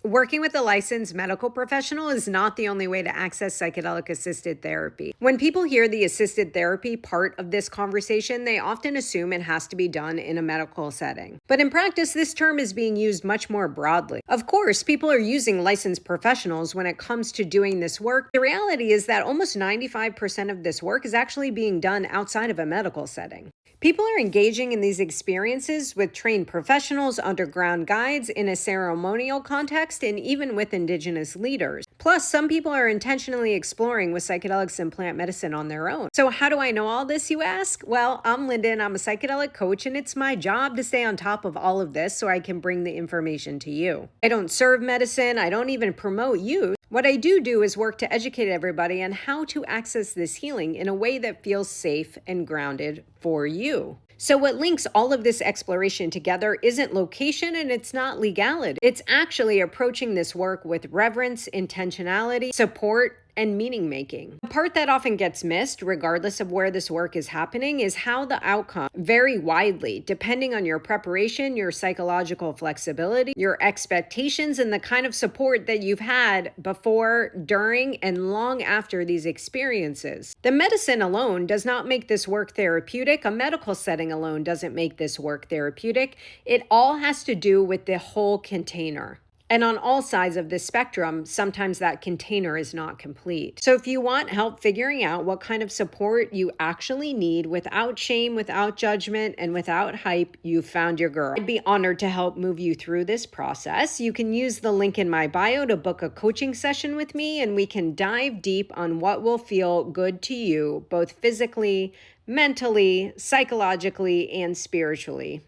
Working with a licensed medical professional is not the only way to access psychedelic-assisted therapy. When people hear the assisted therapy part of this conversation, they often assume it has to be done in a medical setting. But in practice, this term is being used much more broadly. Of course, people are using licensed professionals when it comes to doing this work. The reality is that almost 95% of this work is actually being done outside of a medical setting. People are engaging in these experiences with trained professionals, underground guides, in a ceremonial context, and even with Indigenous leaders. Plus, some people are intentionally exploring with psychedelics and plant medicine on their own. So how do I know all this, you ask? Well, I'm Lyndon. I'm a psychedelic coach, and it's my job to stay on top of all of this so I can bring the information to you. I don't serve medicine. I don't even promote use. What I do is work to educate everybody on how to access this healing in a way that feels safe and grounded for you. So what links all of this exploration together isn't location and it's not legality. It's actually approaching this work with reverence, intentionality, support, and meaning making. The part that often gets missed, regardless of where this work is happening, is how the outcome vary widely, depending on your preparation, your psychological flexibility, your expectations, and the kind of support that you've had before, during, and long after these experiences. The medicine alone does not make this work therapeutic. A medical setting alone doesn't make this work therapeutic. It all has to do with the whole container. And on all sides of this spectrum, sometimes that container is not complete. So if you want help figuring out what kind of support you actually need without shame, without judgment, and without hype, you've found your girl. I'd be honored to help move you through this process. You can use the link in my bio to book a coaching session with me, and we can dive deep on what will feel good to you, both physically, mentally, psychologically, and spiritually.